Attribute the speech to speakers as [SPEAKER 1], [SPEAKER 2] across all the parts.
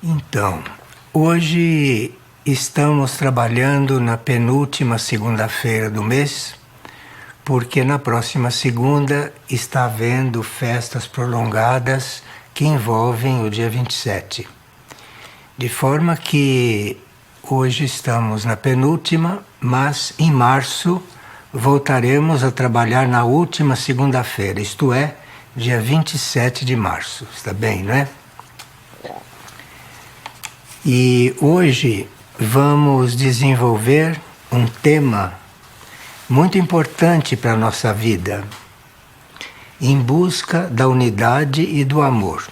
[SPEAKER 1] Então, hoje estamos trabalhando na penúltima segunda-feira do mês, porque na próxima segunda está havendo festas prolongadas que envolvem o dia 27. De forma que hoje estamos na penúltima, mas em março voltaremos a trabalhar na última segunda-feira, isto é, dia 27 de março. Está bem, não é? E hoje vamos desenvolver um tema muito importante para a nossa vida, em busca da unidade e do amor.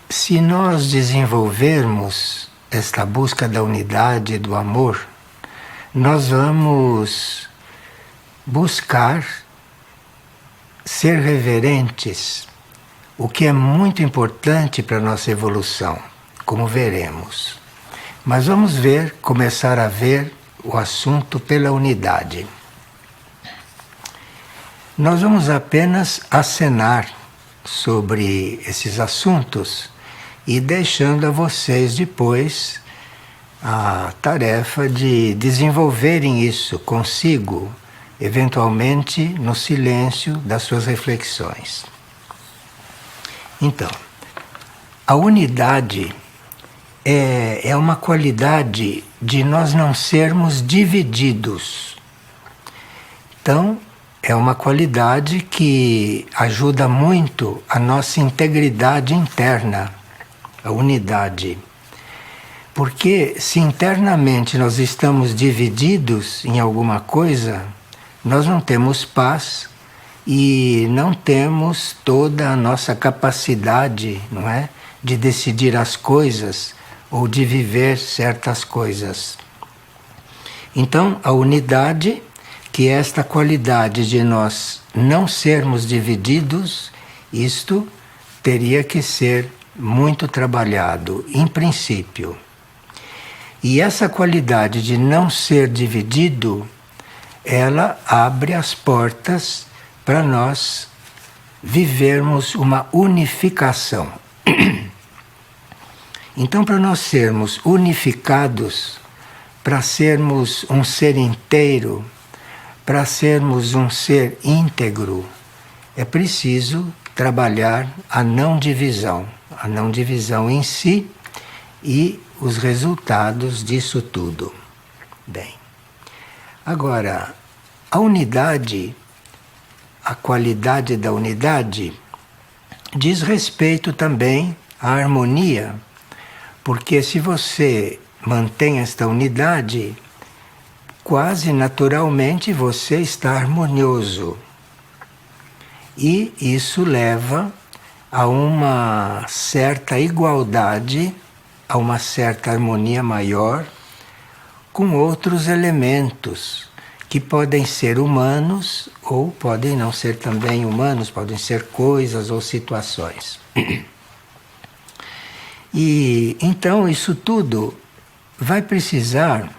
[SPEAKER 1] Se nós desenvolvermos esta busca da unidade e do amor, nós vamos buscar ser reverentes, o que é muito importante para a nossa evolução, como veremos. Mas vamos começar a ver o assunto pela unidade. Nós vamos apenas acenar sobre esses assuntos e deixando a vocês depois a tarefa de desenvolverem isso consigo, eventualmente no silêncio das suas reflexões. Então, a unidade é uma qualidade de nós não sermos divididos. Então, é uma qualidade que ajuda muito a nossa integridade interna, a unidade. Porque se internamente nós estamos divididos em alguma coisa, nós não temos paz e não temos toda a nossa capacidade, não é, de decidir as coisas ou de viver certas coisas. Então, a unidade, que é esta qualidade de nós não sermos divididos, isto teria que ser muito trabalhado, em princípio. E essa qualidade de não ser dividido, ela abre as portas para nós vivermos uma unificação. Então, para nós sermos unificados, para sermos um ser inteiro, para sermos um ser íntegro, é preciso trabalhar a não divisão em si e os resultados disso tudo. Bem, agora, a unidade, a qualidade da unidade, diz respeito também à harmonia, porque se você mantém esta unidade, quase naturalmente você está harmonioso. E isso leva a uma certa igualdade, a uma certa harmonia maior com outros elementos que podem ser humanos ou podem não ser também humanos, podem ser coisas ou situações. E então isso tudo vai precisar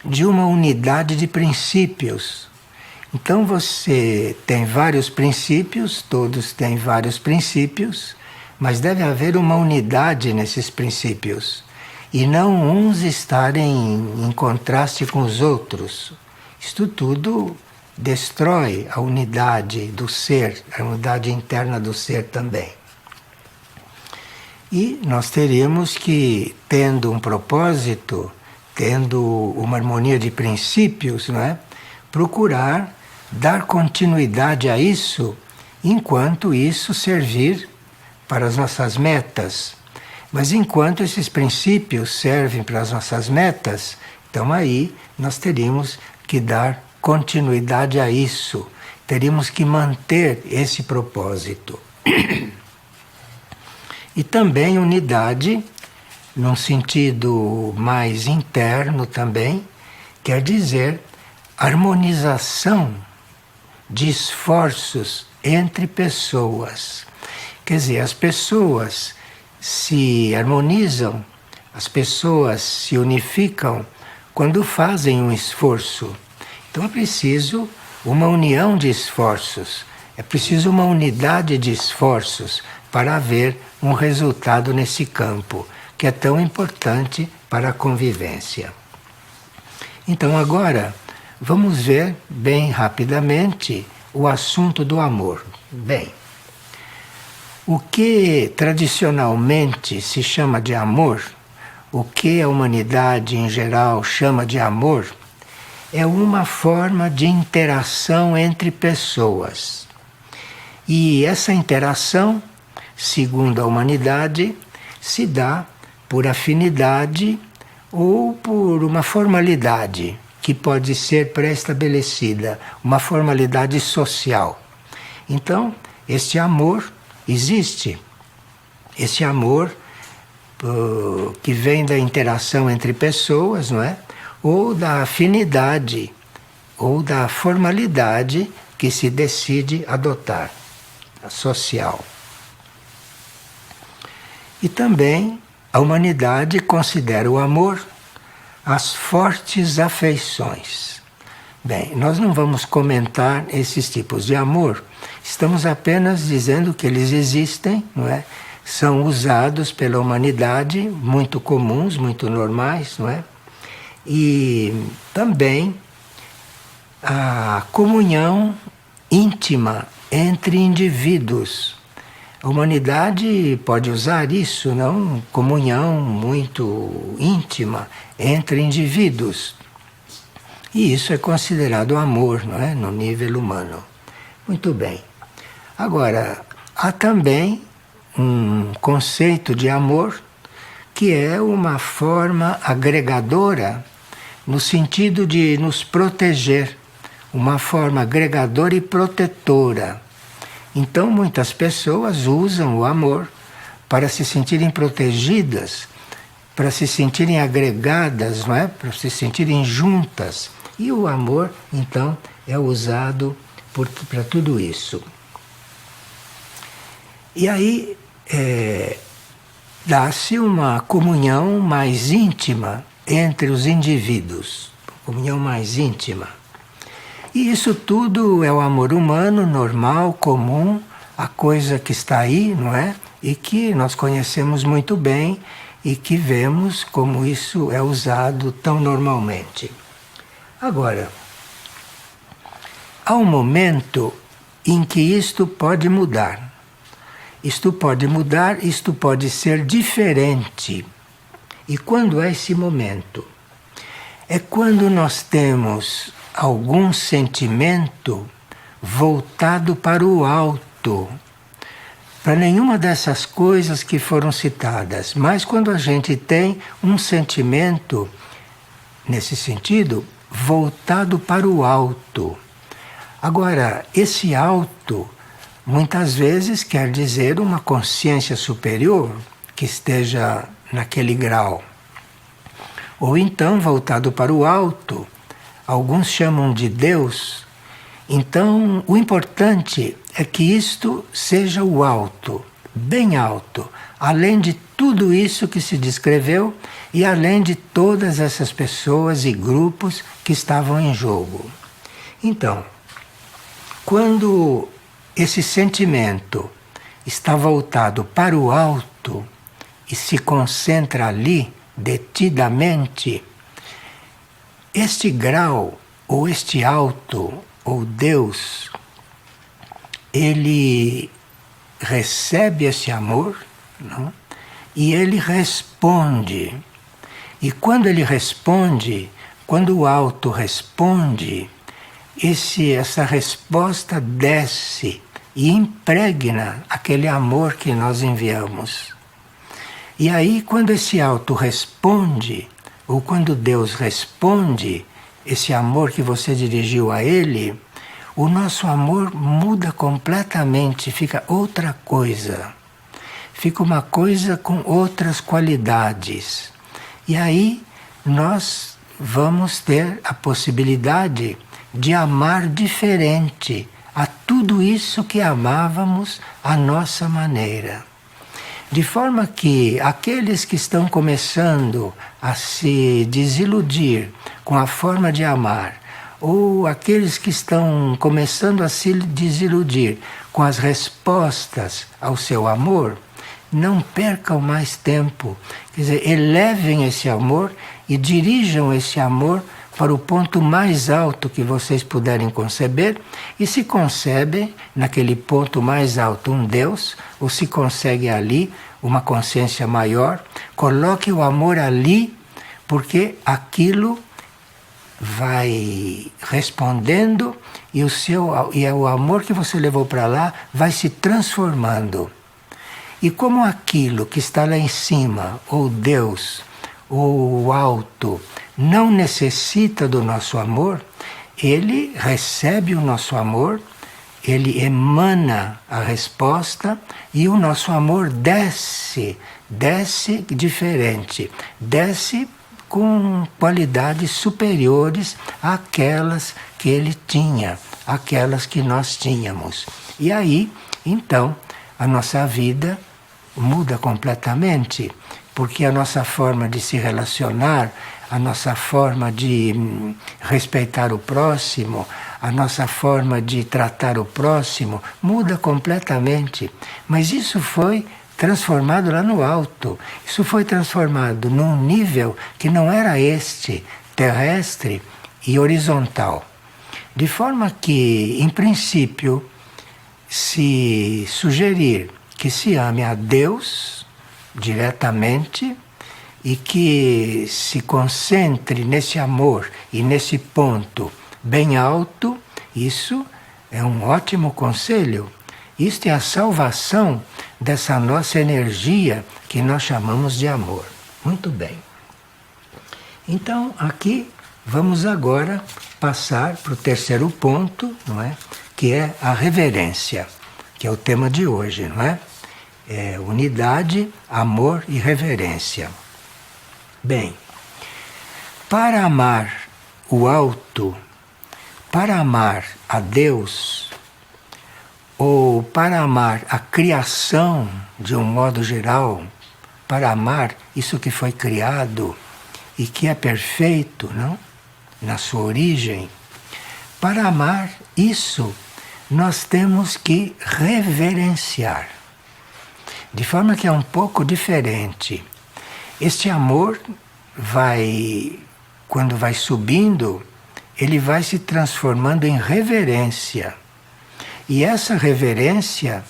[SPEAKER 1] de uma unidade de princípios. Então você tem vários princípios, todos têm vários princípios, mas deve haver uma unidade nesses princípios e não uns estarem em contraste com os outros. Isto tudo destrói a unidade do ser, a unidade interna do ser também. E nós teríamos que, tendo um propósito, tendo uma harmonia de princípios, não é? Procurar dar continuidade a isso, enquanto isso servir para as nossas metas. Mas enquanto esses princípios servem para as nossas metas, então aí nós teríamos que dar continuidade a isso, teríamos que manter esse propósito. E também unidade, num sentido mais interno também, quer dizer harmonização de esforços entre pessoas. Quer dizer, as pessoas se harmonizam, as pessoas se unificam quando fazem um esforço. Então é preciso uma união de esforços, É preciso uma unidade de esforços para haver um resultado nesse campo, que é tão importante para a convivência. Então agora vamos ver bem rapidamente o assunto do amor. Bem, o que tradicionalmente se chama de amor, o que a humanidade em geral chama de amor, é uma forma de interação entre pessoas. E essa interação, segundo a humanidade, se dá por afinidade ou por uma formalidade que pode ser pré-estabelecida, uma formalidade social. Então, este amor existe. Esse amor que vem da interação entre pessoas, não é? Ou da afinidade, ou da formalidade que se decide adotar, a social. E também a humanidade considera o amor as fortes afeições. Bem, nós não vamos comentar esses tipos de amor, estamos apenas dizendo que eles existem, não é? São usados pela humanidade, muito comuns, muito normais, não é? E também a comunhão íntima entre indivíduos. A humanidade pode usar isso, não? Comunhão muito íntima entre indivíduos. E isso é considerado amor, não é? No nível humano. Muito bem. Agora, há também um conceito de amor que é uma forma agregadora no sentido de nos proteger, uma forma agregadora e protetora. Então, muitas pessoas usam o amor para se sentirem protegidas, para se sentirem agregadas, não é? Para se sentirem juntas. E o amor, então, é usado para tudo isso. E aí dá-se uma comunhão mais íntima entre os indivíduos, comunhão mais íntima. E isso tudo é o amor humano, normal, comum, a coisa que está aí, não é? E que nós conhecemos muito bem e que vemos como isso é usado tão normalmente. Agora, há um momento em que isto pode mudar. Isto pode mudar, isto pode ser diferente. E quando é esse momento? É quando nós temos algum sentimento voltado para o alto, para nenhuma dessas coisas que foram citadas, mas quando a gente tem um sentimento, nesse sentido, voltado para o alto. Agora, esse alto muitas vezes quer dizer uma consciência superior que esteja naquele grau. Ou então, voltado para o alto, alguns chamam de Deus. Então, o importante é que isto seja o alto, bem alto, além de tudo isso que se descreveu e além de todas essas pessoas e grupos que estavam em jogo. Então, quando esse sentimento está voltado para o alto e se concentra ali detidamente, este grau, ou este alto, ou Deus, ele recebe esse amor, não? E ele responde. E quando ele responde, quando o alto responde, essa resposta desce e impregna aquele amor que nós enviamos. E aí, quando esse alto responde, ou quando Deus responde, esse amor que você dirigiu a Ele, o nosso amor muda completamente, fica outra coisa. Fica uma coisa com outras qualidades. E aí nós vamos ter a possibilidade de amar diferente a tudo isso que amávamos à nossa maneira. De forma que aqueles que estão começando a se desiludir com a forma de amar, ou aqueles que estão começando a se desiludir com as respostas ao seu amor, não percam mais tempo. Quer dizer, elevem esse amor e dirijam esse amor para o ponto mais alto que vocês puderem conceber, e se concebem naquele ponto mais alto um Deus, ou se consegue ali uma consciência maior, coloque o amor ali, porque aquilo vai respondendo e o amor que você levou para lá vai se transformando. E como aquilo que está lá em cima, ou Deus, ou o alto, não necessita do nosso amor, ele recebe o nosso amor, ele emana a resposta e o nosso amor desce diferente, desce com qualidades superiores àquelas que ele tinha, àquelas que nós tínhamos. E aí, então, a nossa vida muda completamente, porque a nossa forma de se relacionar, a nossa forma de respeitar o próximo, a nossa forma de tratar o próximo muda completamente. Mas isso foi transformado lá no alto. Isso foi transformado num nível que não era este, terrestre e horizontal. De forma que, em princípio, se sugerir que se ame a Deus diretamente e que se concentre nesse amor e nesse ponto bem alto, isso é um ótimo conselho. Isto é a salvação dessa nossa energia que nós chamamos de amor. Muito bem. Então, aqui vamos agora passar para o terceiro ponto, não é? Que é a reverência, que é o tema de hoje, não é? É unidade, amor e reverência. Bem, para amar o alto, para amar a Deus, ou para amar a criação de um modo geral, para amar isso que foi criado e que é perfeito, não? Na sua origem, para amar isso, nós temos que reverenciar. De forma que é um pouco diferente. Este amor quando vai subindo, ele vai se transformando em reverência. E essa reverência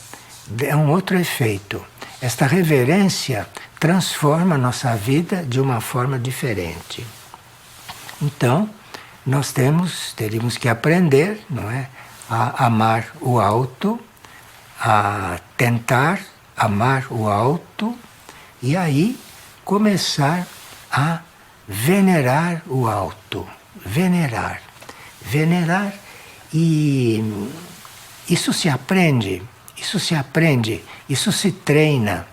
[SPEAKER 1] é um outro efeito. Esta reverência transforma a nossa vida de uma forma diferente. Então, nós teríamos que aprender, não é, a amar o alto, a tentar amar o alto, e aí começar a venerar o alto. Venerar. Venerar, e isso se aprende, isso se treina.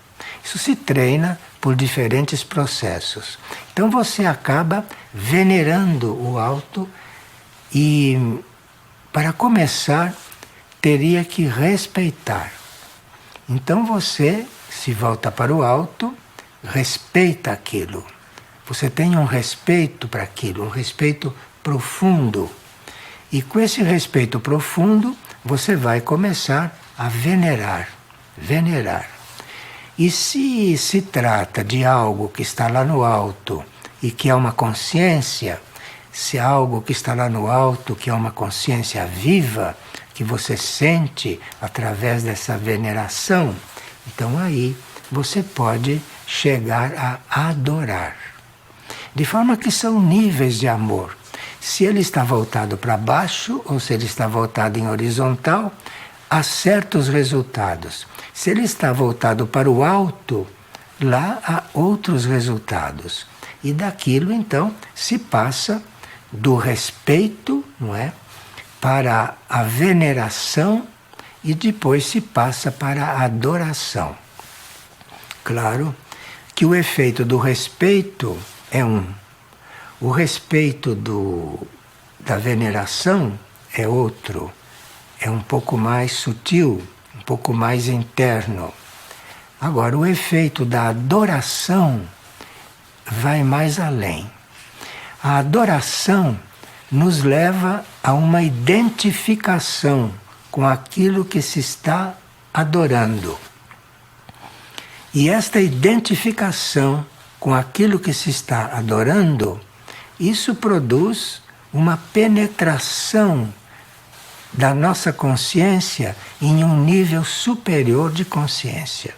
[SPEAKER 1] Isso se treina por diferentes processos. Então você acaba venerando o alto e, para começar, teria que respeitar. Então você se volta para o alto, respeita aquilo. Você tem um respeito para aquilo, um respeito profundo. E com esse respeito profundo, você vai começar a venerar. Venerar. E se trata de algo que está lá no alto e que é uma consciência, se é algo que está lá no alto, que é uma consciência viva, que você sente através dessa veneração, então aí você pode chegar a adorar. De forma que são níveis de amor. Se ele está voltado para baixo ou se ele está voltado em horizontal, há certos resultados. Se ele está voltado para o alto, lá há outros resultados. E daquilo, então, se passa do respeito, não é, para a veneração e depois se passa para a adoração. Claro que o efeito do respeito é um. O respeito da veneração é outro. É um pouco mais sutil, um pouco mais interno. Agora, o efeito da adoração vai mais além. A adoração nos leva a uma identificação com aquilo que se está adorando. E esta identificação com aquilo que se está adorando, isso produz uma penetração da nossa consciência em um nível superior de consciência.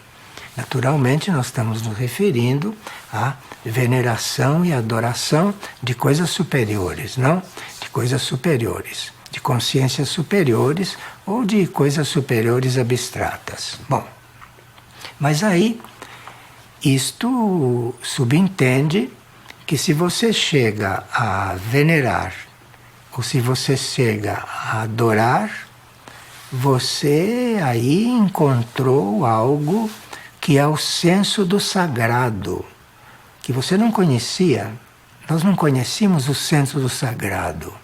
[SPEAKER 1] Naturalmente, nós estamos nos referindo à veneração e adoração de coisas superiores, não? De coisas superiores, de consciências superiores ou de coisas superiores abstratas. Bom, mas aí, isto subentende que se você chega a venerar, ou se você chega a adorar, você aí encontrou algo que é o senso do sagrado, que você não conhecia. Nós não conhecíamos o senso do sagrado.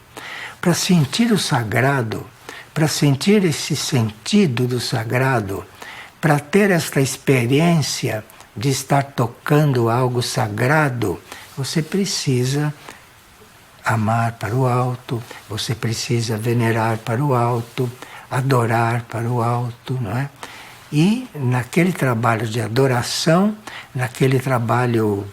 [SPEAKER 1] Para sentir o sagrado, para sentir esse sentido do sagrado, para ter esta experiência de estar tocando algo sagrado, você precisa amar para o alto, você precisa venerar para o alto, adorar para o alto, não é? E naquele trabalho de adoração, naquele trabalho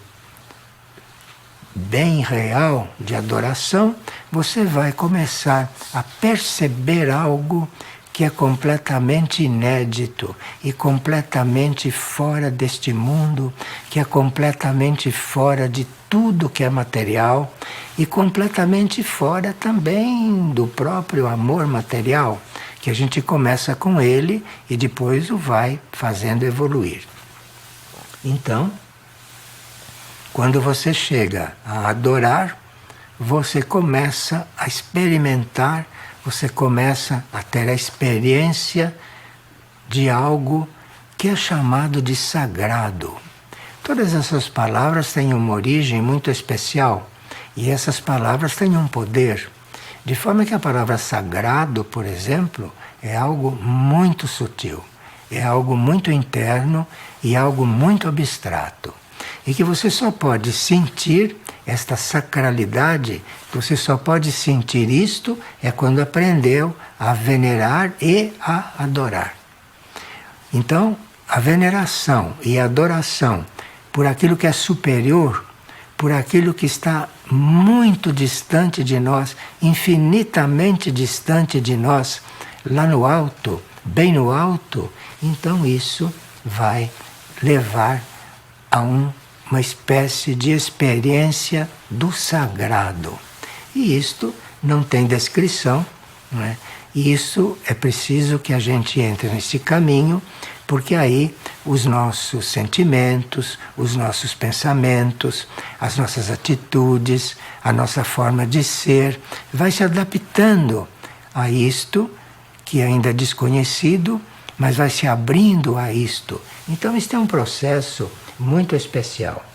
[SPEAKER 1] bem real de adoração, você vai começar a perceber algo que é completamente inédito e completamente fora deste mundo, que é completamente fora de tudo que é material e completamente fora também do próprio amor material, que a gente começa com ele e depois o vai fazendo evoluir. Então, quando você chega a adorar, você começa a experimentar, você começa a ter a experiência de algo que é chamado de sagrado. Todas essas palavras têm uma origem muito especial e essas palavras têm um poder. De forma que a palavra sagrado, por exemplo, é algo muito sutil, é algo muito interno e algo muito abstrato. E que você só pode sentir esta sacralidade, você só pode sentir isto é quando aprendeu a venerar e a adorar. Então, a veneração e a adoração por aquilo que é superior, por aquilo que está muito distante de nós, infinitamente distante de nós, lá no alto, bem no alto, então isso vai levar a uma espécie de experiência do sagrado. E isto não tem descrição, não é? E isso é preciso que a gente entre nesse caminho, porque aí os nossos sentimentos, os nossos pensamentos, as nossas atitudes, a nossa forma de ser, vai se adaptando a isto que ainda é desconhecido, mas vai se abrindo a isto. Então este é um processo muito especial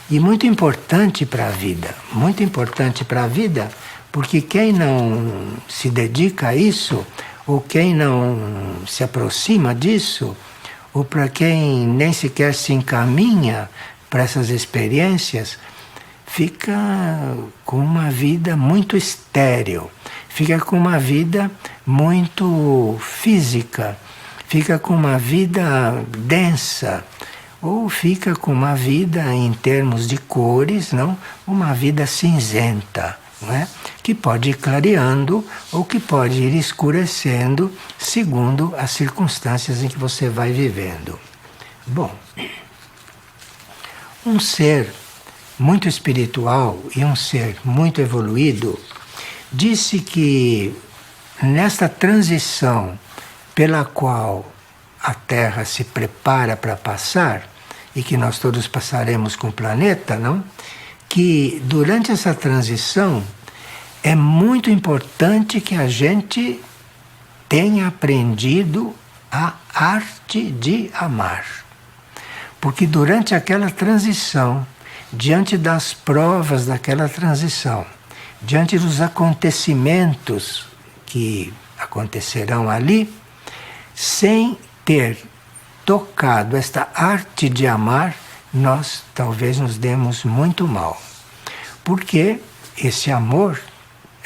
[SPEAKER 1] e muito importante para a vida, muito importante para a vida, porque quem não se dedica a isso, ou quem não se aproxima disso, ou para quem nem sequer se encaminha para essas experiências, fica com uma vida muito estéril, fica com uma vida muito física, fica com uma vida densa, ou fica com uma vida em termos de cores, não? Uma vida cinzenta, não é? Que pode ir clareando ou que pode ir escurecendo segundo as circunstâncias em que você vai vivendo. Bom, um ser muito espiritual e um ser muito evoluído disse que nesta transição pela qual a Terra se prepara para passar, e que nós todos passaremos com o planeta, não? Que durante essa transição é muito importante que a gente tenha aprendido a arte de amar. Porque durante aquela transição, diante das provas daquela transição, diante dos acontecimentos que acontecerão ali, sem ter tocado esta arte de amar, nós talvez nos demos muito mal. Porque esse amor,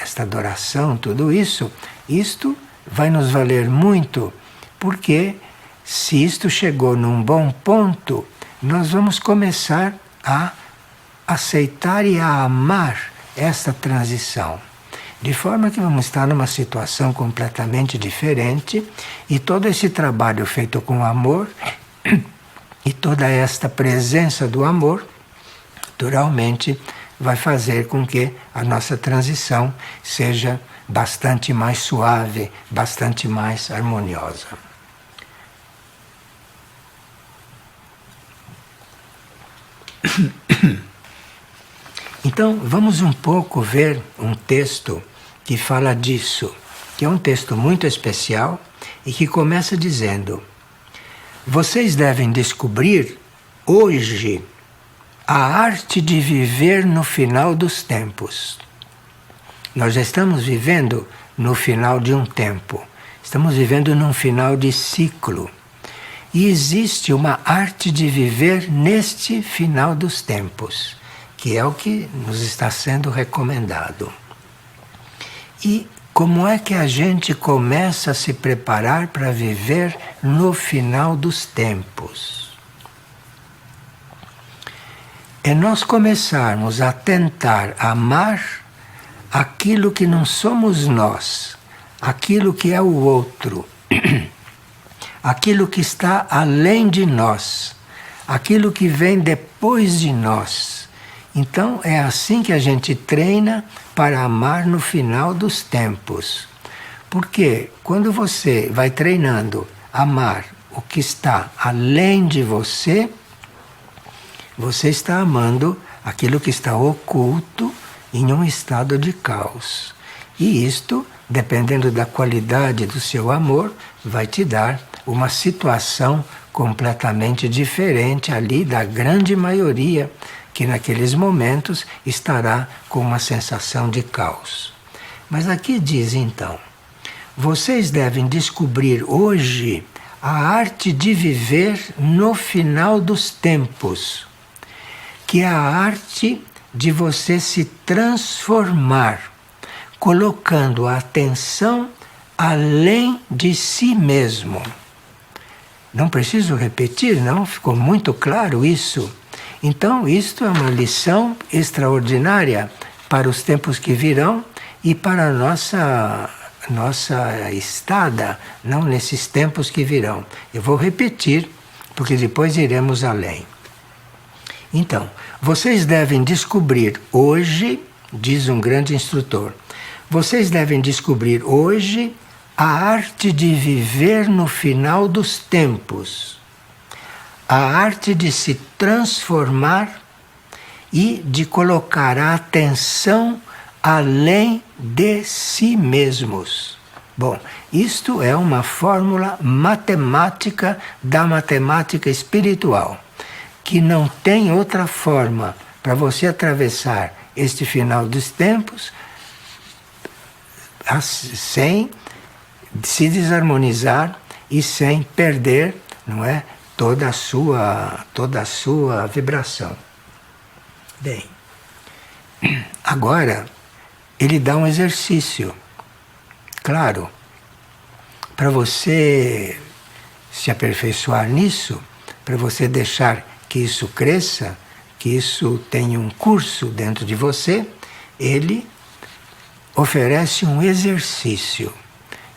[SPEAKER 1] esta adoração, tudo isso, isto vai nos valer muito, porque se isto chegou num bom ponto, nós vamos começar a aceitar e a amar esta transição. De forma que vamos estar numa situação completamente diferente e todo esse trabalho feito com amor e toda esta presença do amor, naturalmente, vai fazer com que a nossa transição seja bastante mais suave, bastante mais harmoniosa. Então, vamos um pouco ver um texto que fala disso, que é um texto muito especial e que começa dizendo: vocês devem descobrir hoje a arte de viver no final dos tempos. Nós já estamos vivendo no final de um tempo, estamos vivendo num final de ciclo. E existe uma arte de viver neste final dos tempos, que é o que nos está sendo recomendado. E como é que a gente começa a se preparar para viver no final dos tempos? É nós começarmos a tentar amar aquilo que não somos nós, aquilo que é o outro, aquilo que está além de nós, aquilo que vem depois de nós. Então é assim que a gente treina para amar no final dos tempos. Porque quando você vai treinando amar o que está além de você, você está amando aquilo que está oculto em um estado de caos. E isto, dependendo da qualidade do seu amor, vai te dar uma situação completamente diferente ali da grande maioria que naqueles momentos estará com uma sensação de caos. Mas aqui diz então: vocês devem descobrir hoje a arte de viver no final dos tempos, que é a arte de você se transformar, colocando a atenção além de si mesmo. Não preciso repetir, não? Ficou muito claro isso. Então, isto é uma lição extraordinária para os tempos que virão e para a nossa estada, não nesses tempos que virão. Eu vou repetir, porque depois iremos além. Então, vocês devem descobrir hoje, diz um grande instrutor, vocês devem descobrir hoje a arte de viver no final dos tempos, a arte de se transformar e de colocar a atenção além de si mesmos. Bom, isto é uma fórmula matemática da matemática espiritual, que não tem outra forma para você atravessar este final dos tempos sem se desarmonizar e sem perder, não é, toda a sua vibração. Bem, agora ele dá um exercício, claro, para você se aperfeiçoar nisso, para você deixar que isso cresça, que isso tenha um curso dentro de você, ele oferece um exercício.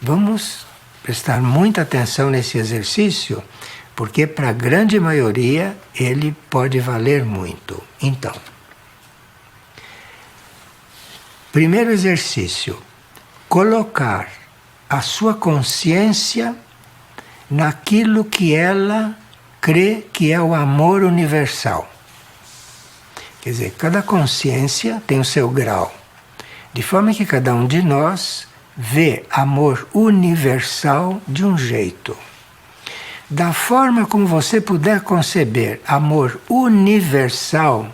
[SPEAKER 1] Vamos prestar muita atenção nesse exercício, porque para a grande maioria ele pode valer muito. Então, primeiro exercício: colocar a sua consciência naquilo que ela crê que é o amor universal. Quer dizer, cada consciência tem o seu grau, de forma que cada um de nós vê amor universal de um jeito. Da forma como você puder conceber amor universal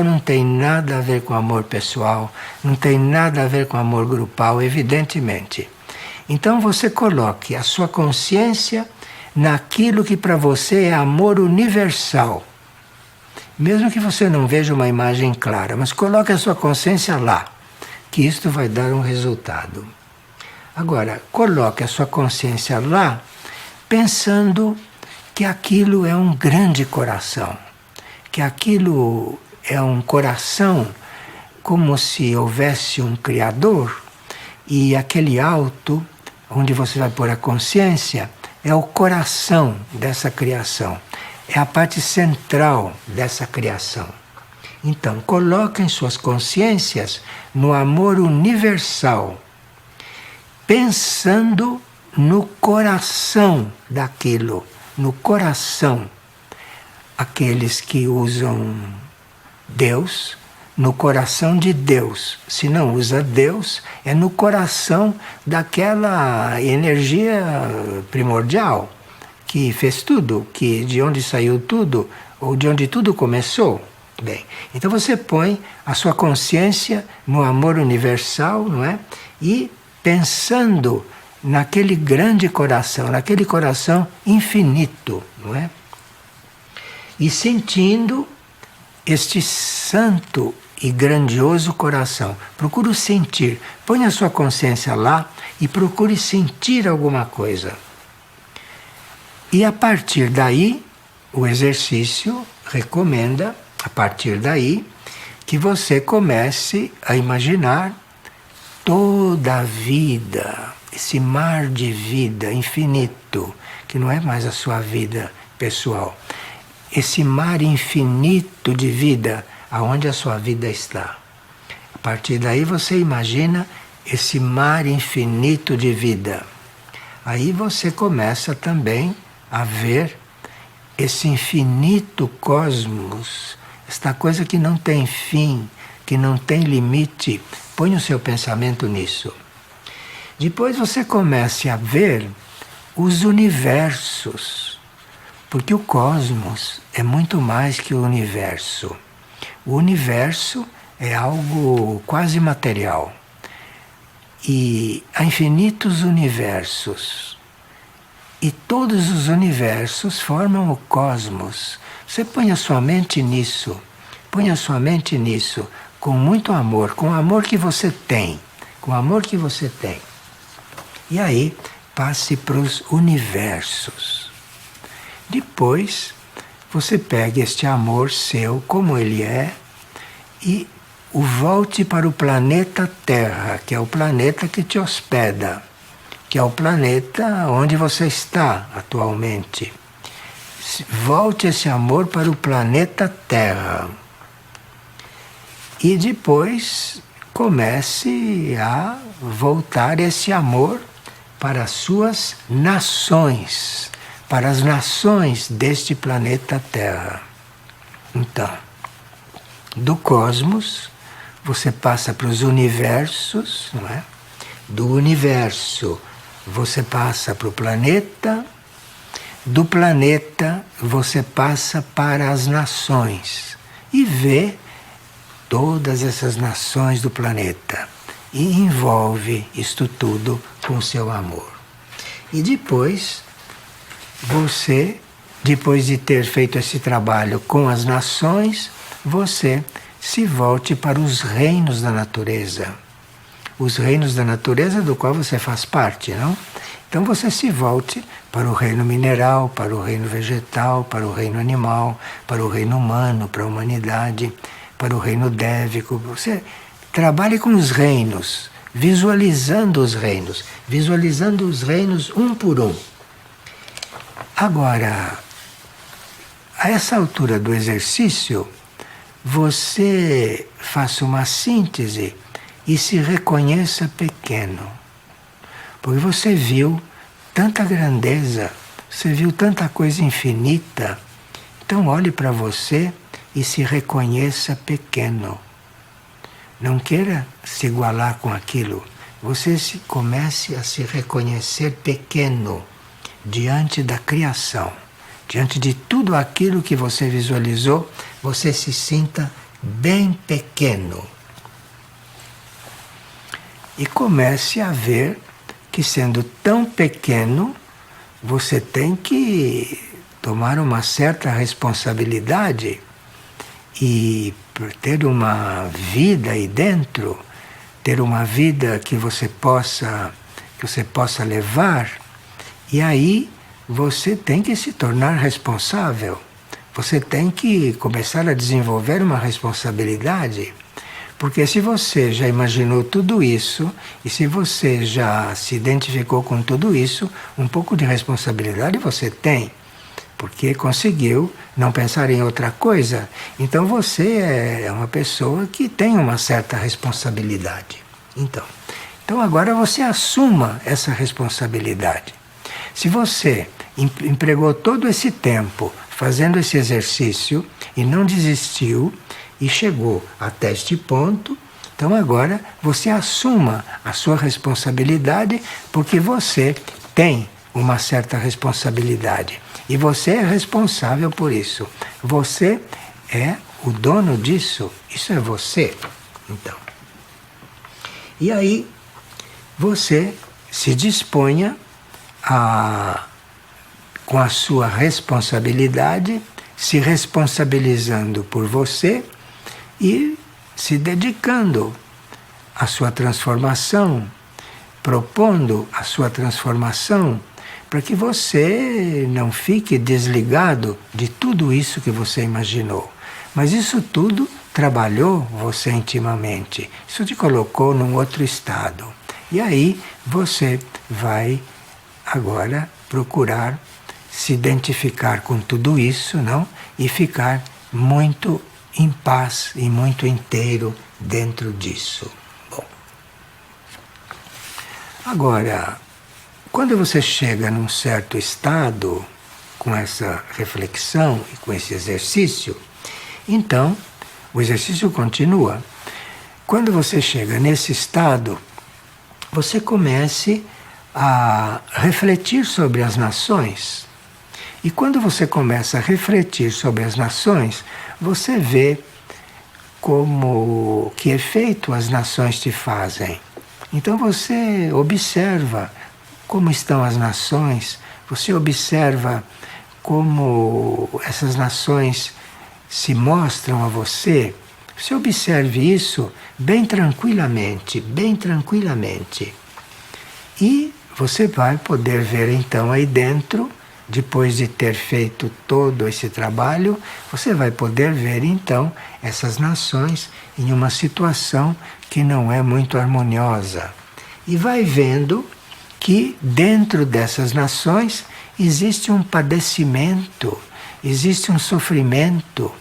[SPEAKER 1] não tem nada a ver com amor pessoal, não tem nada a ver com amor grupal, evidentemente. Então você coloque a sua consciência naquilo que para você é amor universal. Mesmo que você não veja uma imagem clara, mas coloque a sua consciência lá, que isto vai dar um resultado. Agora, coloque a sua consciência lá, pensando que aquilo é um grande coração, que aquilo é um coração como se houvesse um Criador, e aquele alto, onde você vai pôr a consciência, é o coração dessa criação, é a parte central dessa criação. Então, coloquem suas consciências no amor universal, pensando no coração daquilo, no coração. Aqueles que usam Deus, no coração de Deus. Se não usa Deus, é no coração daquela energia primordial que fez tudo, que de onde saiu tudo, ou de onde tudo começou. Bem, então você põe a sua consciência no amor universal, não é? E pensando naquele grande coração, naquele coração infinito, não é? E sentindo este santo e grandioso coração. Procure sentir. Põe a sua consciência lá e procure sentir alguma coisa. E a partir daí, o exercício recomenda, a partir daí, que você comece a imaginar toda a vida, esse mar de vida infinito, que não é mais a sua vida pessoal. Esse mar infinito de vida, aonde a sua vida está. A partir daí você imagina esse mar infinito de vida. Aí você começa também a ver esse infinito cosmos, esta coisa que não tem fim, que não tem limite. Põe o seu pensamento nisso. Depois você começa a ver os universos, porque o cosmos é muito mais que o universo. O universo é algo quase material. E há infinitos universos. E todos os universos formam o cosmos. Você põe a sua mente nisso. Põe a sua mente nisso. Com muito amor. Com o amor que você tem. Com o amor que você tem. E aí, passe para os universos. Depois, você pega este amor seu, como ele é, e o volte para o planeta Terra, que é o planeta que te hospeda, que é o planeta onde você está atualmente. Volte esse amor para o planeta Terra. E depois comece a voltar esse amor para as suas nações, para as nações deste planeta Terra. Então, do cosmos, você passa para os universos, não é? Do universo, você passa para o planeta. Do planeta, você passa para as nações e vê todas essas nações do planeta e envolve isto tudo com o seu amor. E depois, você, depois de ter feito esse trabalho com as nações, você se volte para os reinos da natureza. Os reinos da natureza do qual você faz parte, não? Então você se volte para o reino mineral, para o reino vegetal, para o reino animal, para o reino humano, para a humanidade, para o reino dévico. Você trabalhe com os reinos, visualizando os reinos um por um. Agora, a essa altura do exercício, você faça uma síntese e se reconheça pequeno. Porque você viu tanta grandeza, você viu tanta coisa infinita. Então olhe para você e se reconheça pequeno. Não queira se igualar com aquilo. Você comece a se reconhecer pequeno diante da criação. Diante de tudo aquilo que você visualizou, você se sinta bem pequeno. E comece a ver que, sendo tão pequeno, você tem que tomar uma certa responsabilidade e ter uma vida aí dentro ter uma vida que você possa levar, e aí você tem que se tornar responsável. Você tem que começar a desenvolver uma responsabilidade. Porque se você já imaginou tudo isso, e se você já se identificou com tudo isso, um pouco de responsabilidade você tem. Porque conseguiu não pensar em outra coisa. Então você é uma pessoa que tem uma certa responsabilidade. Então agora você assuma essa responsabilidade. Se você empregou todo esse tempo fazendo esse exercício e não desistiu e chegou até este ponto, então agora você assuma a sua responsabilidade, porque você tem uma certa responsabilidade e você é responsável por isso. Você é o dono disso, isso é você. Então, e aí você se disponha com a sua responsabilidade, se responsabilizando por você e se dedicando à sua transformação, propondo a sua transformação, para que você não fique desligado de tudo isso que você imaginou. Mas isso tudo trabalhou você intimamente, isso te colocou num outro estado. E aí você vai agora procurar se identificar com tudo isso, não? E ficar muito em paz e muito inteiro dentro disso. Bom, agora, quando você chega num certo estado, com essa reflexão e com esse exercício, então o exercício continua. Quando você chega nesse estado, você comece a refletir sobre as nações. E quando você começa a refletir sobre as nações, você vê que efeito as nações te fazem. Então você observa como estão as nações, você observa como essas nações se mostram a você. Você observe isso bem tranquilamente, bem tranquilamente. E você vai poder ver então aí dentro, depois de ter feito todo esse trabalho, você vai poder ver então essas nações em uma situação que não é muito harmoniosa. E vai vendo que dentro dessas nações existe um padecimento, existe um sofrimento.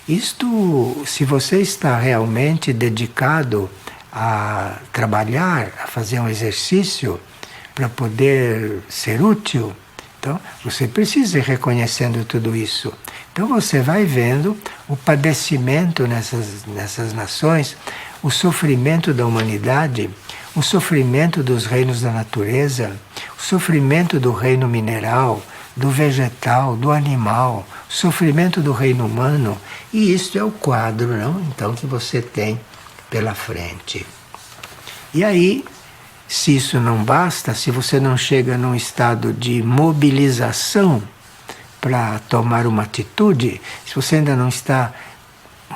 [SPEAKER 1] Isto, se você está realmente dedicado a trabalhar, a fazer um exercício para poder ser útil, então você precisa ir reconhecendo tudo isso. Então você vai vendo o padecimento nessas nações, o sofrimento da humanidade, o sofrimento dos reinos da natureza, o sofrimento do reino mineral, do vegetal, do animal, o sofrimento do reino humano. E isto é o quadro, não? Então, que você tem pela frente. E aí, se isso não basta, se você não chega num estado de mobilização para tomar uma atitude, se você ainda não está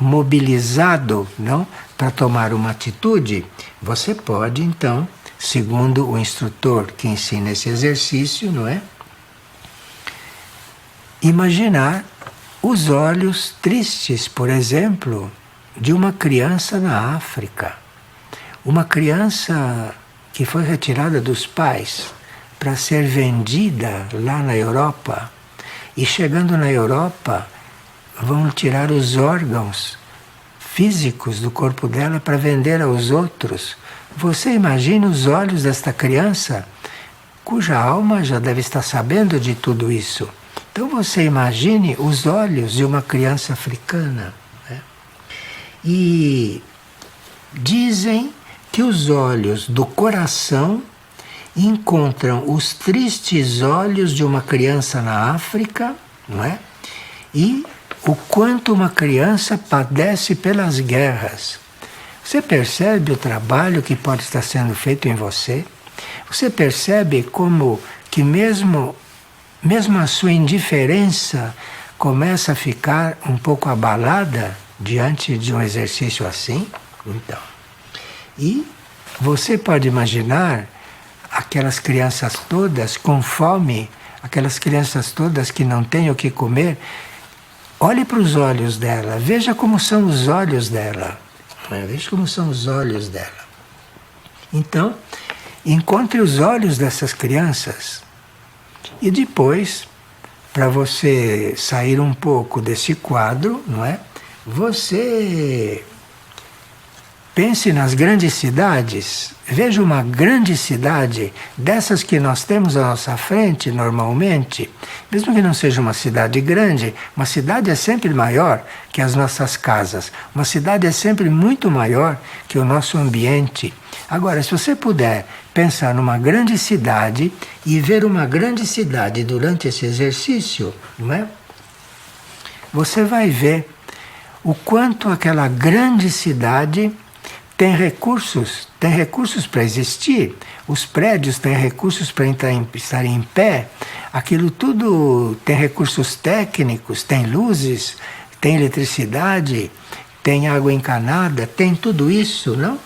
[SPEAKER 1] mobilizado, não, para tomar uma atitude, você pode então, segundo o instrutor que ensina esse exercício, não é? Imaginar os olhos tristes, por exemplo, de uma criança na África. Uma criança que foi retirada dos pais para ser vendida lá na Europa. E chegando na Europa, vão tirar os órgãos físicos do corpo dela para vender aos outros. Você imagina os olhos desta criança, cuja alma já deve estar sabendo de tudo isso. Então você imagine os olhos de uma criança africana. Né? E dizem que os olhos do coração encontram os tristes olhos de uma criança na África, não é? E o quanto uma criança padece pelas guerras. Você percebe o trabalho que pode estar sendo feito em você? Você percebe como que mesmo a sua indiferença começa a ficar um pouco abalada diante de um exercício assim? Então, E você pode imaginar aquelas crianças todas com fome, aquelas crianças todas que não têm o que comer. Olhe para os olhos dela, veja como são os olhos dela. Veja como são os olhos dela. Então, encontre os olhos dessas crianças e depois, para você sair um pouco desse quadro, não é? Você pense nas grandes cidades. Veja uma grande cidade, dessas que nós temos à nossa frente normalmente, mesmo que não seja uma cidade grande, uma cidade é sempre maior que as nossas casas. Uma cidade é sempre muito maior que o nosso ambiente. Agora, se você puder pensar numa grande cidade e ver uma grande cidade durante esse exercício, não é? Você vai ver o quanto aquela grande cidade tem recursos para existir, os prédios têm recursos para estar em pé, aquilo tudo tem recursos técnicos, tem luzes, tem eletricidade, tem água encanada, tem tudo isso, não?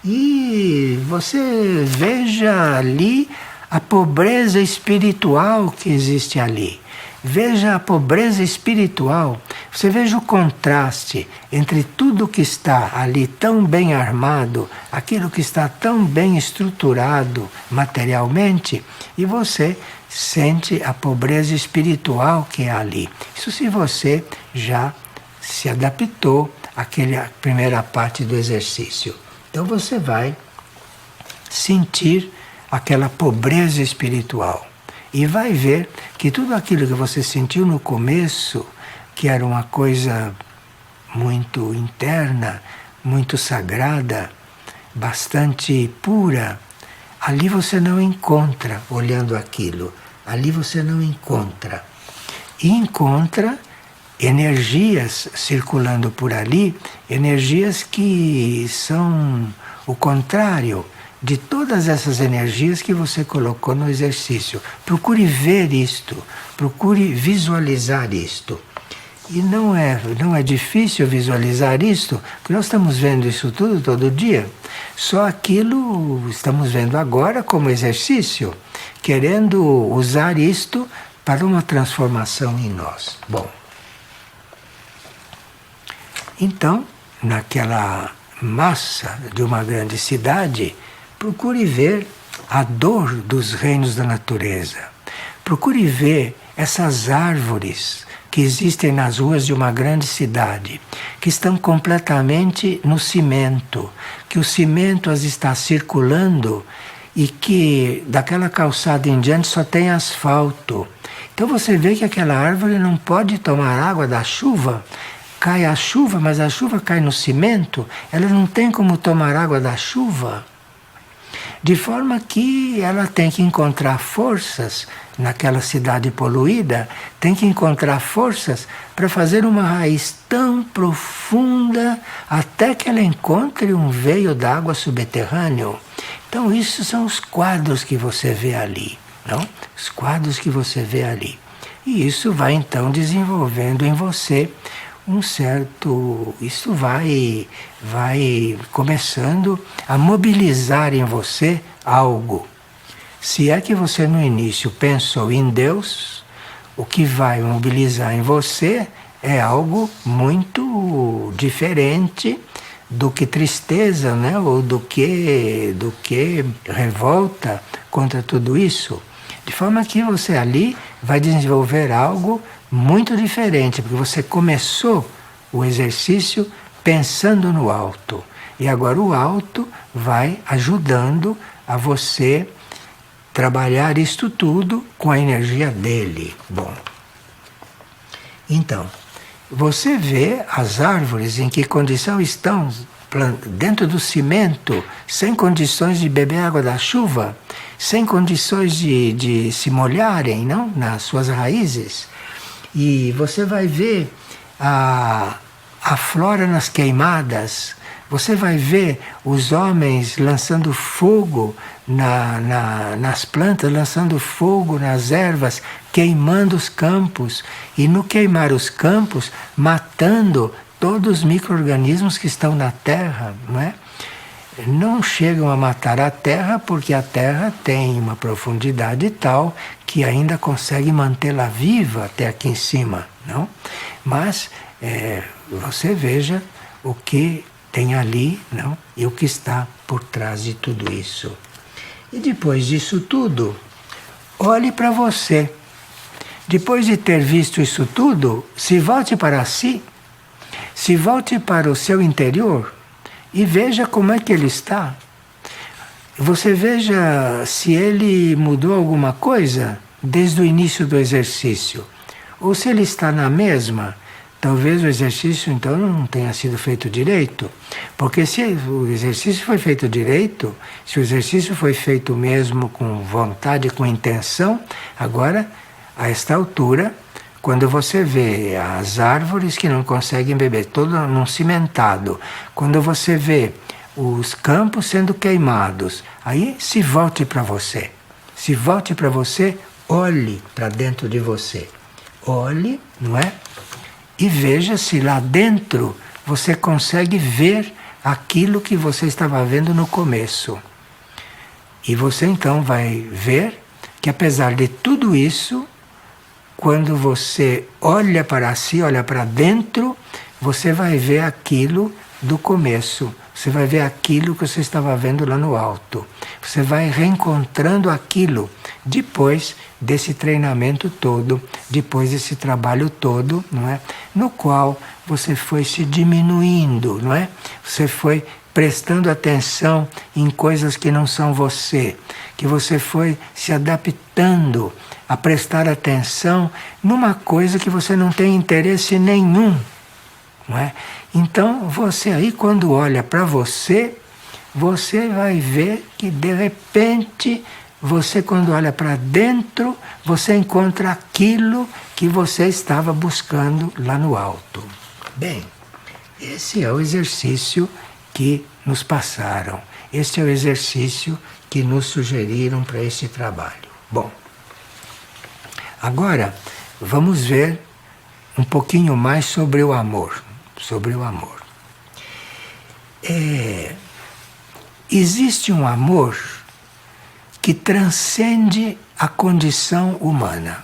[SPEAKER 1] E você veja ali a pobreza espiritual que existe ali. Veja a pobreza espiritual, você veja o contraste entre tudo que está ali tão bem armado, aquilo que está tão bem estruturado materialmente, e você sente a pobreza espiritual que é ali. Isso se você já se adaptou àquela primeira parte do exercício. Então você vai sentir aquela pobreza espiritual. E vai ver que tudo aquilo que você sentiu no começo, que era uma coisa muito interna, muito sagrada, bastante pura, ali você não encontra olhando aquilo. Ali você não encontra. E encontra energias circulando por ali, energias que são o contrário de todas essas energias que você colocou no exercício. Procure ver isto, procure visualizar isto. E não é difícil visualizar isto, porque nós estamos vendo isso tudo todo dia. Só aquilo estamos vendo agora como exercício, querendo usar isto para uma transformação em nós. Bom, então, naquela massa de uma grande cidade, procure ver a dor dos reinos da natureza. Procure ver essas árvores que existem nas ruas de uma grande cidade, que estão completamente no cimento, que o cimento as está circulando e que daquela calçada em diante só tem asfalto. Então você vê que aquela árvore não pode tomar água da chuva. Cai a chuva, mas a chuva cai no cimento, ela não tem como tomar água da chuva. De forma que ela tem que encontrar forças naquela cidade poluída, tem que encontrar forças para fazer uma raiz tão profunda até que ela encontre um veio d'água subterrâneo. Então, isso são os quadros que você vê ali, não? Os quadros que você vê ali. E isso vai então desenvolvendo em você um certo, isso vai começando a mobilizar em você algo. Se é que você no início pensou em Deus, o que vai mobilizar em você é algo muito diferente do que tristeza, né? Ou do que revolta contra tudo isso. De forma que você ali vai desenvolver algo muito diferente, porque você começou o exercício pensando no alto. E agora o alto vai ajudando a você trabalhar isto tudo com a energia dele. Bom, então, você vê as árvores em que condição estão dentro do cimento, sem condições de beber água da chuva, sem condições de se molharem, não? Nas suas raízes. E você vai ver a flora nas queimadas, você vai ver os homens lançando fogo nas plantas, lançando fogo nas ervas, queimando os campos. E no queimar os campos, matando todos os micro-organismos que estão na terra, não é? não chegam a matar a Terra, porque a Terra tem uma profundidade tal que ainda consegue mantê-la viva até aqui em cima, não? Mas você veja o que tem ali, não? E o que está por trás de tudo isso. E depois disso tudo, olhe para você. Depois de ter visto isso tudo, se volte para si, se volte para o seu interior e veja como é que ele está. Você veja se ele mudou alguma coisa desde o início do exercício. Ou se ele está na mesma, talvez o exercício então não tenha sido feito direito. Porque se o exercício foi feito direito, se o exercício foi feito mesmo com vontade, com intenção, agora, a esta altura, quando você vê as árvores que não conseguem beber, todo num cimentado, quando você vê os campos sendo queimados, aí se volte para você. Se volte para você, olhe para dentro de você. Olhe, não é? E veja se lá dentro você consegue ver aquilo que você estava vendo no começo. E você então vai ver que apesar de tudo isso, quando você olha para si, olha para dentro, você vai ver aquilo do começo. Você vai ver aquilo que você estava vendo lá no alto. Você vai reencontrando aquilo depois desse treinamento todo, depois desse trabalho todo, não é? No qual você foi se diminuindo, não é? Você foi prestando atenção em coisas que não são você, que você foi se adaptando a prestar atenção numa coisa que você não tem interesse nenhum, não é? Então, você aí, quando olha para você, você vai ver que, de repente, você, quando olha para dentro, você encontra aquilo que você estava buscando lá no alto. Bem, esse é o exercício que nos passaram. Este é o exercício que nos sugeriram para esse trabalho. Bom, agora vamos ver um pouquinho mais sobre o amor. Sobre o amor. Existe um amor que transcende a condição humana.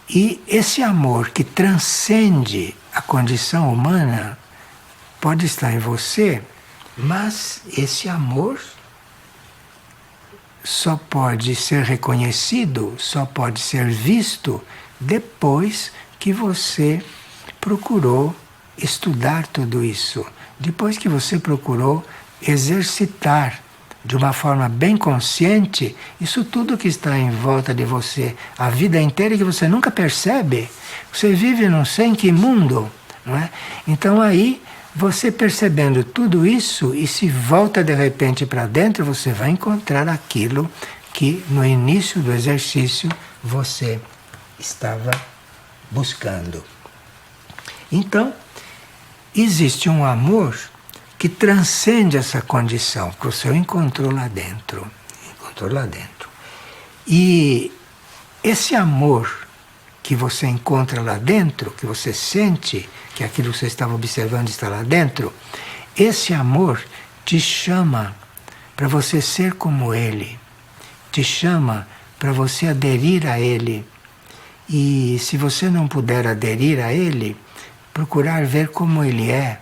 [SPEAKER 1] E esse amor que transcende a condição humana pode estar em você, mas esse amor só pode ser reconhecido, só pode ser visto depois que você procurou estudar tudo isso, depois que você procurou exercitar de uma forma bem consciente isso tudo que está em volta de você, a vida inteira que você nunca percebe. Você vive não sei em que mundo, não é? Então aí, você percebendo tudo isso e se volta de repente para dentro, você vai encontrar aquilo que no início do exercício você estava buscando. Então, existe um amor que transcende essa condição que você encontrou lá dentro. Encontrou lá dentro. E esse amor que você encontra lá dentro, que você sente, que aquilo que você estava observando está lá dentro, esse amor te chama para você ser como ele, te chama para você aderir a ele. E se você não puder aderir a ele, procurar ver como ele é,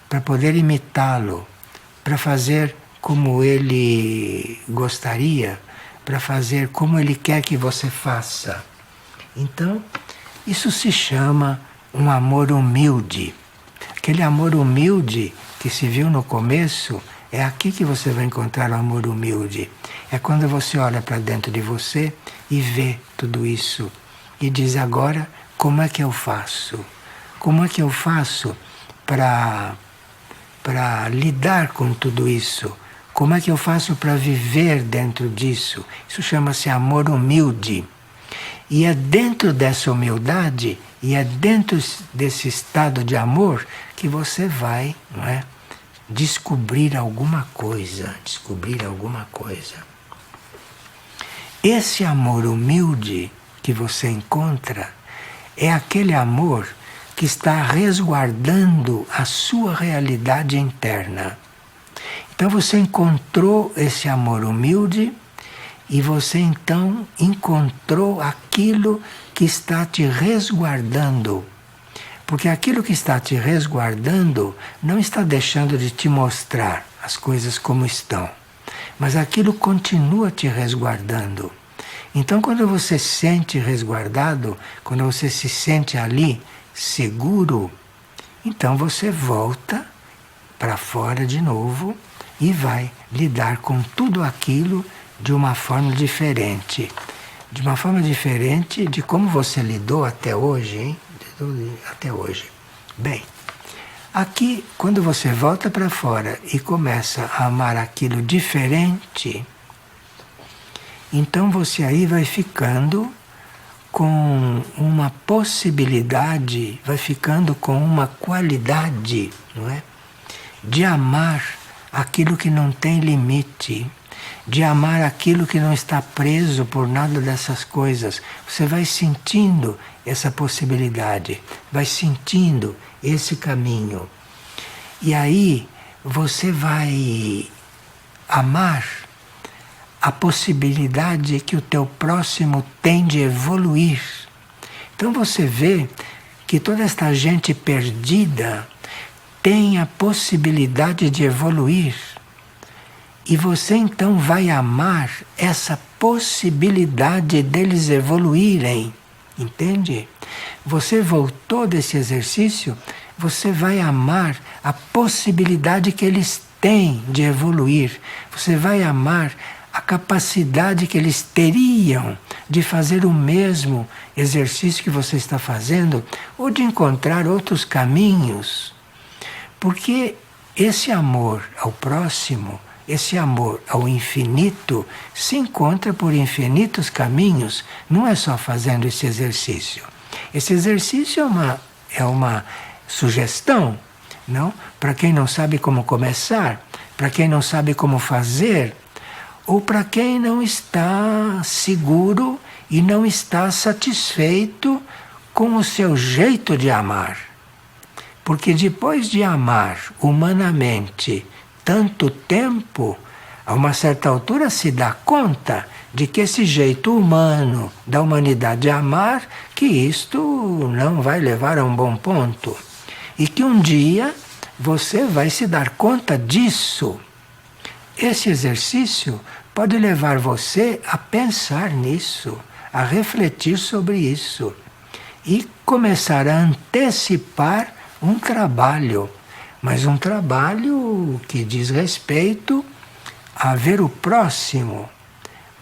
[SPEAKER 1] para poder imitá-lo, para fazer como ele gostaria, para fazer como ele quer que você faça. Então, isso se chama um amor humilde. Aquele amor humilde que se viu no começo, é aqui que você vai encontrar o amor humilde. É quando você olha para dentro de você e vê tudo isso. E diz agora, como é que eu faço? Como é que eu faço para lidar com tudo isso? Como é que eu faço para viver dentro disso? Isso chama-se amor humilde. E é dentro dessa humildade, e é dentro desse estado de amor que você vai, não é, descobrir alguma coisa. Descobrir alguma coisa. Esse amor humilde que você encontra é aquele amor que está resguardando a sua realidade interna. Então você encontrou esse amor humilde e você então encontrou aquilo que está te resguardando. Porque aquilo que está te resguardando não está deixando de te mostrar as coisas como estão, mas aquilo continua te resguardando. Então, quando você se sente resguardado, quando você se sente ali seguro, então você volta para fora de novo e vai lidar com tudo aquilo de uma forma diferente. De uma forma diferente de como você lidou até hoje, hein? Até hoje. Bem, aqui, quando você volta para fora e começa a amar aquilo diferente, então você aí vai ficando com uma possibilidade, vai ficando com uma qualidade, não é? De amar aquilo que não tem limite, de amar aquilo que não está preso por nada dessas coisas. Você vai sentindo essa possibilidade, vai sentindo esse caminho. E aí você vai amar a possibilidade que o teu próximo tem de evoluir. Então você vê que toda esta gente perdida tem a possibilidade de evoluir. E você então vai amar essa possibilidade deles evoluírem, entende? Você voltou desse exercício, você vai amar a possibilidade que eles têm de evoluir. Você vai amar a capacidade que eles teriam de fazer o mesmo exercício que você está fazendo ou de encontrar outros caminhos. Porque esse amor ao próximo, esse amor ao infinito, se encontra por infinitos caminhos, não é só fazendo esse exercício. Esse exercício é uma sugestão, não? Para quem não sabe como começar, para quem não sabe como fazer, ou para quem não está seguro e não está satisfeito com o seu jeito de amar. Porque depois de amar humanamente tanto tempo, a uma certa altura se dá conta de que esse jeito humano da humanidade de amar, que isto não vai levar a um bom ponto. E que um dia você vai se dar conta disso. Esse exercício pode levar você a pensar nisso, a refletir sobre isso e começar a antecipar um trabalho, mas um trabalho que diz respeito a ver o próximo,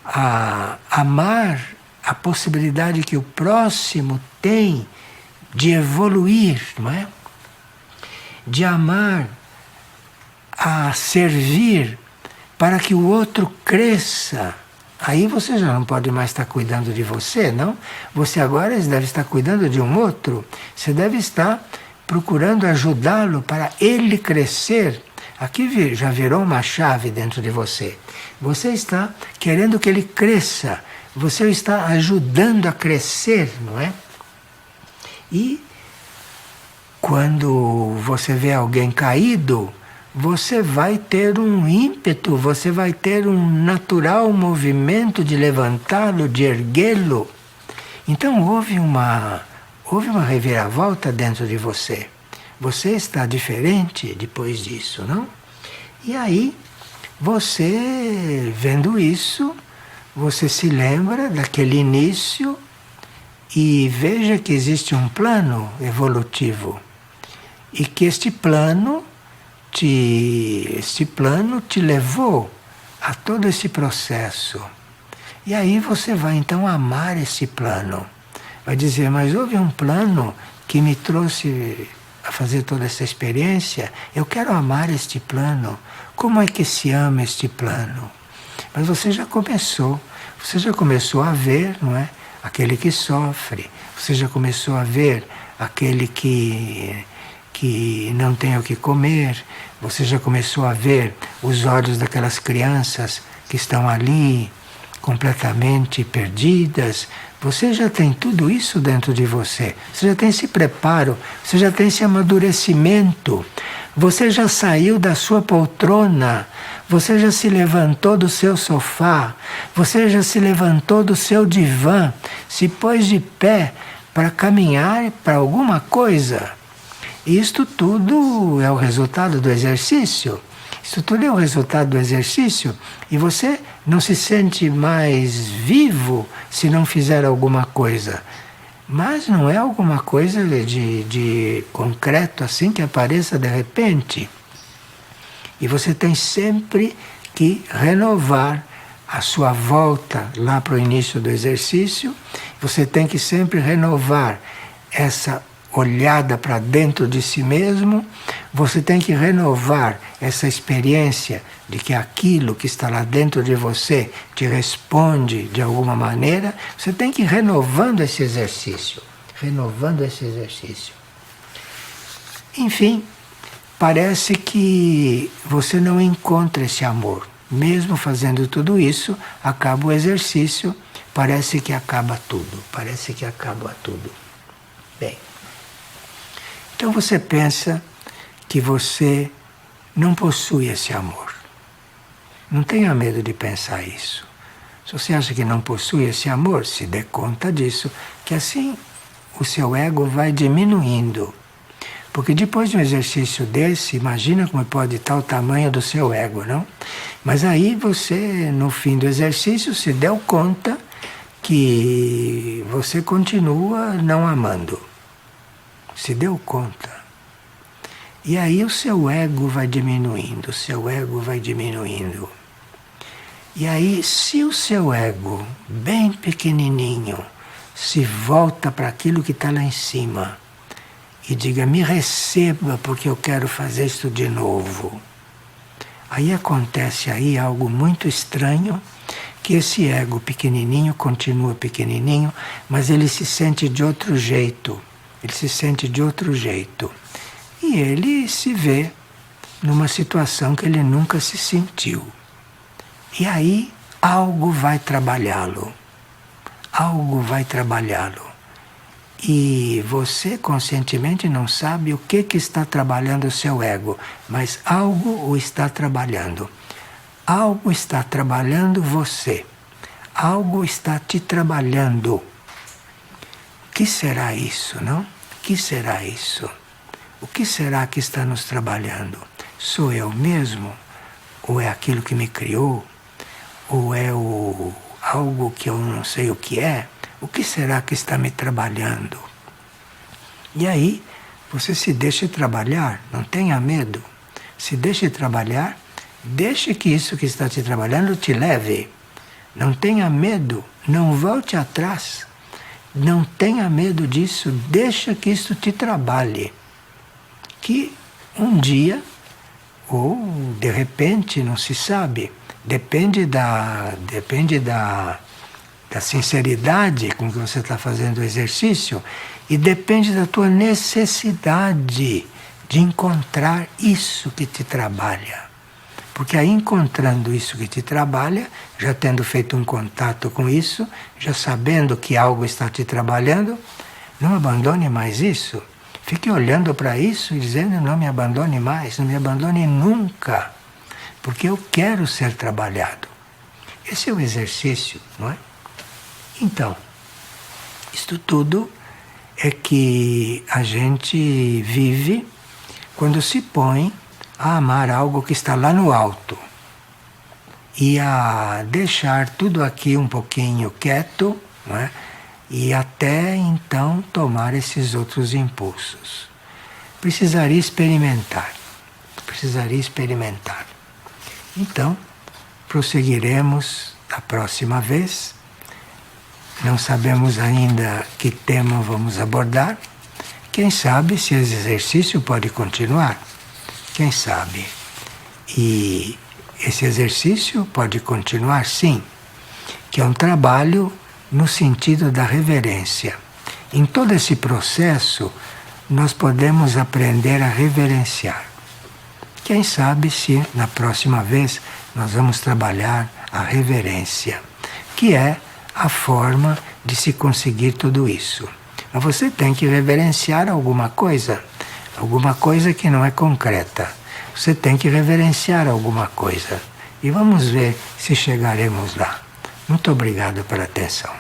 [SPEAKER 1] a amar a possibilidade que o próximo tem de evoluir, não é? De amar a servir para que o outro cresça. Aí você já não pode mais estar cuidando de você, não? Você agora deve estar cuidando de um outro. Você deve estar procurando ajudá-lo para ele crescer. Aqui já virou uma chave dentro de você. Você está querendo que ele cresça. Você o está ajudando a crescer, não é? E quando você vê alguém caído, você vai ter um ímpeto, você vai ter um natural movimento de levantá-lo, de erguê-lo. Então houve uma reviravolta dentro de você. Você está diferente depois disso, não? E aí, você, vendo isso, você se lembra daquele início e veja que existe um plano evolutivo. E que este plano te levou a todo esse processo. E aí você vai então amar esse plano. Vai dizer, mas houve um plano que me trouxe a fazer toda essa experiência, eu quero amar este plano. Como é que se ama este plano? Mas você já começou a ver, não é? Aquele que sofre, você já começou a ver aquele que não tem o que comer, você já começou a ver os olhos daquelas crianças que estão ali completamente perdidas, Você já tem tudo isso dentro de você. Você já tem esse preparo, você já tem esse amadurecimento. Você já saiu da sua poltrona, você já se levantou do seu sofá, você já se levantou do seu divã, se pôs de pé para caminhar para alguma coisa. Isto tudo é o resultado do exercício. Isso tudo é o resultado do exercício. E você não se sente mais vivo se não fizer alguma coisa. Mas não é alguma coisa de concreto assim que apareça de repente. E você tem sempre que renovar a sua volta lá para o início do exercício. Você tem que sempre renovar essa olhada para dentro de si mesmo. Você tem que renovar essa experiência de que aquilo que está lá dentro de você te responde de alguma maneira. Você tem que ir renovando esse exercício, renovando esse exercício. Enfim, parece que você não encontra esse amor. Mesmo fazendo tudo isso, acaba o exercício, parece que acaba tudo, parece que acaba tudo. Bem, então você pensa que você não possui esse amor. Não tenha medo de pensar isso. Se você acha que não possui esse amor, se dê conta disso, que assim o seu ego vai diminuindo. Porque depois de um exercício desse, imagina como pode estar o tamanho do seu ego, não? Mas aí você, no fim do exercício, se deu conta que você continua não amando. Se deu conta. E aí o seu ego vai diminuindo, o seu ego vai diminuindo. E aí, se o seu ego, bem pequenininho, se volta para aquilo que está lá em cima e diga, me receba porque eu quero fazer isso de novo. Aí acontece aí algo muito estranho, que esse ego pequenininho continua pequenininho, mas ele se sente de outro jeito. Ele se sente de outro jeito. E ele se vê numa situação que ele nunca se sentiu. E aí algo vai trabalhá-lo. Algo vai trabalhá-lo. E você conscientemente não sabe o que está trabalhando o seu ego, mas algo o está trabalhando. Algo está trabalhando você. Algo está te trabalhando. O que será isso, não? O que será isso? O que será que está nos trabalhando? Sou eu mesmo? Ou é aquilo que me criou? Ou é algo que eu não sei o que é? O que será que está me trabalhando? E aí, você se deixa trabalhar, não tenha medo. Se deixe trabalhar, deixe que isso que está te trabalhando te leve. Não tenha medo, não volte atrás. Não tenha medo disso, deixa que isso te trabalhe. Que um dia, ou de repente, não se sabe, depende da sinceridade com que você está fazendo o exercício e depende da tua necessidade de encontrar isso que te trabalha. Porque aí encontrando isso que te trabalha, já tendo feito um contato com isso, já sabendo que algo está te trabalhando, não abandone mais isso. Fique olhando para isso e dizendo, não me abandone mais, não me abandone nunca, porque eu quero ser trabalhado. Esse é o exercício, não é? Então, isto tudo é que a gente vive quando se põe a amar algo que está lá no alto e a deixar tudo aqui um pouquinho quieto, não é? E até então tomar esses outros impulsos. Precisaria experimentar. Precisaria experimentar. Então, prosseguiremos a próxima vez. Não sabemos ainda que tema vamos abordar. Quem sabe se esse exercício pode continuar. Quem sabe? E esse exercício pode continuar, sim, que é um trabalho no sentido da reverência. Em todo esse processo, nós podemos aprender a reverenciar. Quem sabe se na próxima vez nós vamos trabalhar a reverência, que é a forma de se conseguir tudo isso. Mas você tem que reverenciar alguma coisa que não é concreta. Você tem que reverenciar alguma coisa. E vamos ver se chegaremos lá. Muito obrigado pela atenção.